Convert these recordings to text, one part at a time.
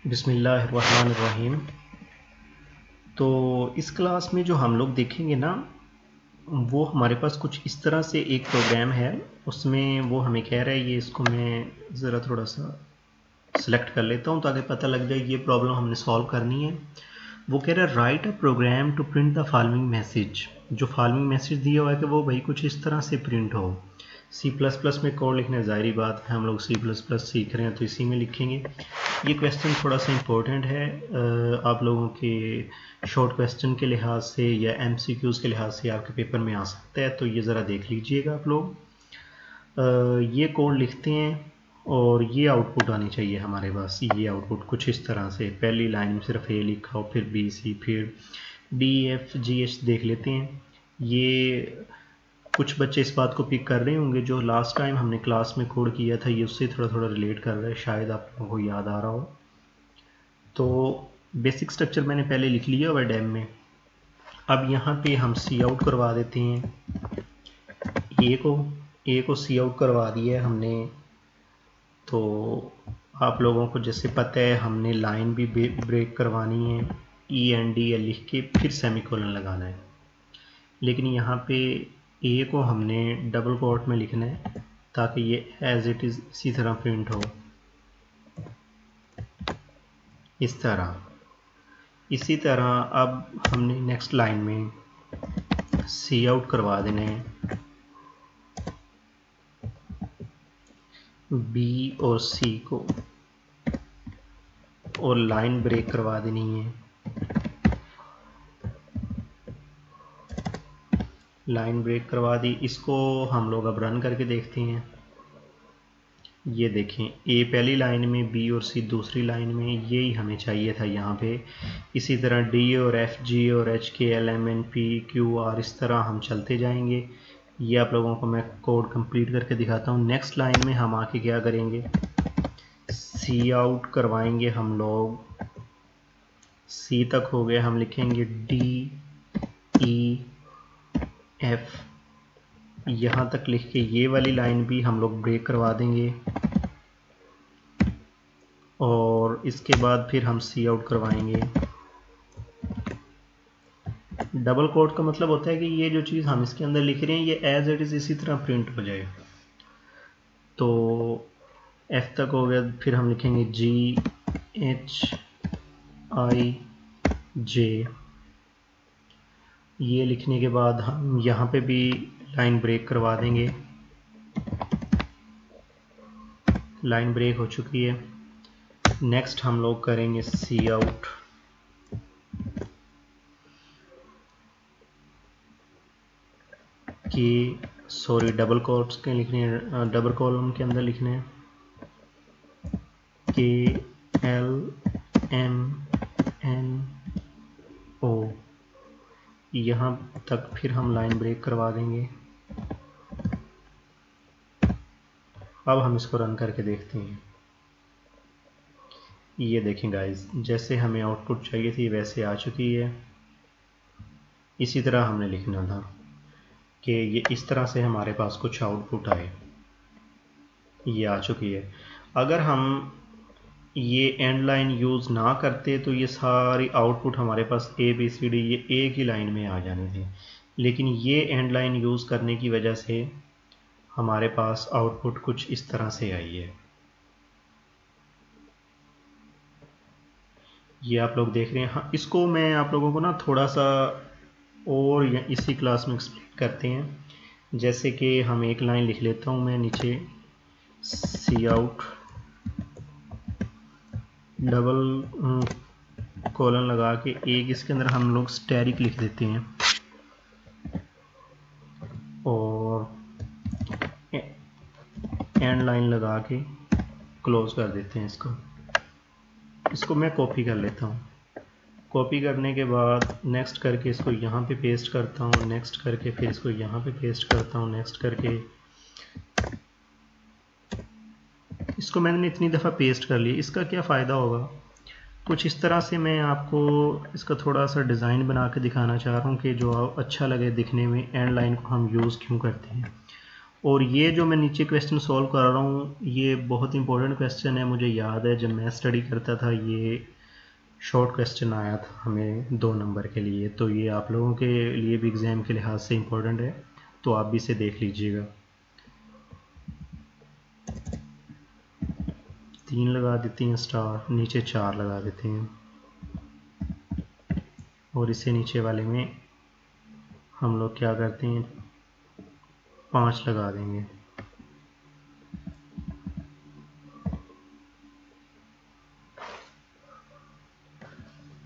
बिस्मिल्लाहिर्रहमानिर्रहीम। तो इस क्लास में जो हम लोग देखेंगे ना, वो हमारे पास कुछ इस तरह से एक प्रोग्राम है। उसमें वो हमें कह रहा है, ये इसको मैं ज़रा थोड़ा सा सिलेक्ट कर लेता हूँ ताकि पता लग जाए ये प्रॉब्लम हमने सॉल्व करनी है। वो कह रहा है write a program to print the following message. जो फॉलोइंग मैसेज दिया हुआ है कि वो भाई कुछ इस तरह से प्रिंट हो। C++ में कोड लिखना है, ज़ाहिरी बात है, हम लोग C++ सीख रहे हैं तो इसी में लिखेंगे। ये क्वेश्चन थोड़ा सा इम्पोर्टेंट है आप लोगों के शॉर्ट क्वेश्चन के लिहाज से या MCQs के लिहाज से आपके पेपर में आ सकता है, तो ये ज़रा देख लीजिएगा आप लोग। ये कोड लिखते हैं और ये आउटपुट आनी चाहिए हमारे पास। ये आउटपुट कुछ इस तरह से, पहली लाइन में सिर्फ A लिखा हो, फिर B C, फिर D F G H देख लेते हैं। ये कुछ बच्चे इस बात को पिक कर रहे होंगे, जो लास्ट टाइम हमने क्लास में कोड किया था ये उससे थोड़ा थोड़ा रिलेट कर रहा है, शायद आप लोगों को याद आ रहा हो। तो बेसिक स्ट्रक्चर मैंने पहले लिख लिया हुआ डैम में। अब यहाँ पे हम सी आउट करवा देते हैं। ए को सी आउट करवा दिया है हमने। तो आप लोगों को जैसे पता है हमने लाइन भी ब्रेक करवानी है, ENDL लिख के फिर सेमीकोलन लगाना है। लेकिन यहाँ पे ए को हमने डबल कोट में लिखना है ताकि ये एज इट इज़ इसी तरह प्रिंट हो, इस तरह। इसी तरह अब हमने नेक्स्ट लाइन में सी आउट करवा देना है, बी और सी को, और लाइन ब्रेक करवा देनी है। लाइन ब्रेक करवा दी। इसको हम लोग अब रन करके देखते हैं। ये देखें, ए पहली लाइन में, बी और सी दूसरी लाइन में, यही हमें चाहिए था यहाँ पे। इसी तरह डी और एफ, जी और H, K, L, M, N, P, Q, R, इस तरह हम चलते जाएंगे। ये आप लोगों को मैं कोड कंप्लीट करके दिखाता हूँ। नेक्स्ट लाइन में हम आके क्या करेंगे, सी आउट करवाएंगे हम लोग। सी तक हो गया, हम लिखेंगे डी ई एफ, यहाँ तक लिख के ये वाली लाइन भी हम लोग ब्रेक करवा देंगे। और इसके बाद फिर हम सी आउट करवाएंगे। डबल कोट का मतलब होता है कि ये जो चीज़ हम इसके अंदर लिख रहे हैं ये एज इट इज़ इसी तरह प्रिंट हो जाए। तो एफ तक हो गया, फिर हम लिखेंगे GHIJ। ये लिखने के बाद हम यहाँ पे भी लाइन ब्रेक करवा देंगे। लाइन ब्रेक हो चुकी है। नेक्स्ट हम लोग करेंगे सी आउट। कि सॉरी, डबल कोट्स के लिखने हैं, डबल कॉलम के अंदर लिखने हैं KLMNO। यहाँ तक फिर हम लाइन ब्रेक करवा देंगे। अब हम इसको रन करके देखते हैं। ये देखें गाइस, जैसे हमें आउटपुट चाहिए थी वैसे आ चुकी है। इसी तरह हमने लिखना था कि ये इस तरह से हमारे पास कुछ आउटपुट आए। ये आ चुकी है। अगर हम ये एंड लाइन यूज़ ना करते तो ये सारी आउटपुट हमारे पास ABCD ये एक ही लाइन में आ जाने थे। लेकिन ये एंड लाइन यूज़ करने की वजह से हमारे पास आउटपुट कुछ इस तरह से आई है। ये आप लोग देख रहे हैं। हाँ, इसको मैं आप लोगों को ना थोड़ा सा और इसी क्लास में एक्सप्लेन करते हैं। जैसे कि हम एक लाइन लिख लेता हूँ मैं नीचे, सी आउट डबल कॉलन लगा के एक इसके अंदर हम लोग स्टैरिक लिख देते हैं और एंड लाइन लगा के क्लोज कर देते हैं इसको मैं कॉपी कर लेता हूँ। कॉपी करने के बाद नेक्स्ट करके इसको यहाँ पे पेस्ट करता हूँ, नेक्स्ट करके फिर इसको यहाँ पे पेस्ट करता हूँ, नेक्स्ट करके इसको मैंने इतनी दफ़ा पेस्ट कर लिया। इसका क्या फ़ायदा होगा, कुछ इस तरह से मैं आपको इसका थोड़ा सा डिज़ाइन बना के दिखाना चाह रहा हूँ कि जो अच्छा लगे दिखने में। एंड लाइन को हम यूज़ क्यों करते हैं। और ये जो मैं नीचे क्वेश्चन सॉल्व कर रहा हूँ ये बहुत इंपॉर्टेंट क्वेश्चन है। मुझे याद है जब मैं स्टडी करता था ये शॉर्ट क्वेश्चन आया था हमें 2 नंबर के लिए, तो ये आप लोगों के लिए भी एग्ज़ाम के लिहाज से इम्पोर्टेंट है, तो आप भी इसे देख लीजिएगा। 3 लगा देते हैं स्टार, नीचे 4 लगा देते हैं और इससे नीचे वाले में हम लोग क्या करते हैं 5 लगा देंगे।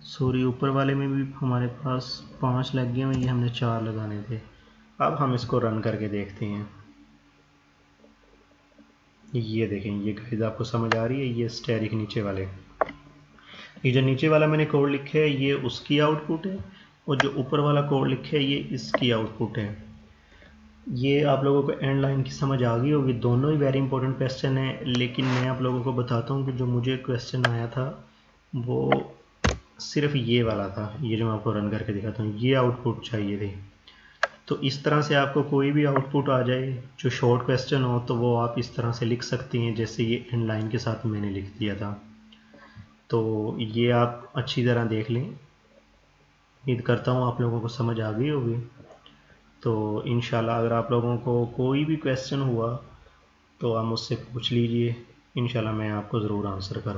सॉरी, ऊपर वाले में भी हमारे पास 5 लग गए हैं, ये हमने 4 लगाने थे। अब हम इसको रन करके देखते हैं। ये देखें, ये गाइस आपको समझ आ रही है, ये स्टैरिक नीचे वाले, ये जो नीचे वाला मैंने कोड लिखा है ये उसकी आउटपुट है और जो ऊपर वाला कोड लिखा है ये इसकी आउटपुट है। ये आप लोगों को एंड लाइन की समझ आ गई होगी। दोनों ही वेरी इंपॉर्टेंट क्वेश्चन है, लेकिन मैं आप लोगों को बताता हूँ कि जो मुझे क्वेश्चन आया था वो सिर्फ ये वाला था, ये जो मैं आपको रन करके दिखाता हूँ, ये आउटपुट चाहिए थी। तो इस तरह से आपको कोई भी आउटपुट आ जाए जो शॉर्ट क्वेश्चन हो तो वो आप इस तरह से लिख सकते हैं जैसे ये एंड लाइन के साथ मैंने लिख दिया था। तो ये आप अच्छी तरह देख लें। उम्मीद करता हूँ आप लोगों को समझ आ गई होगी। तो इंशाल्लाह अगर आप लोगों को कोई भी क्वेश्चन हुआ तो आप मुझसे पूछ लीजिए, इंशाल्लाह मैं आपको ज़रूर आंसर करूँ।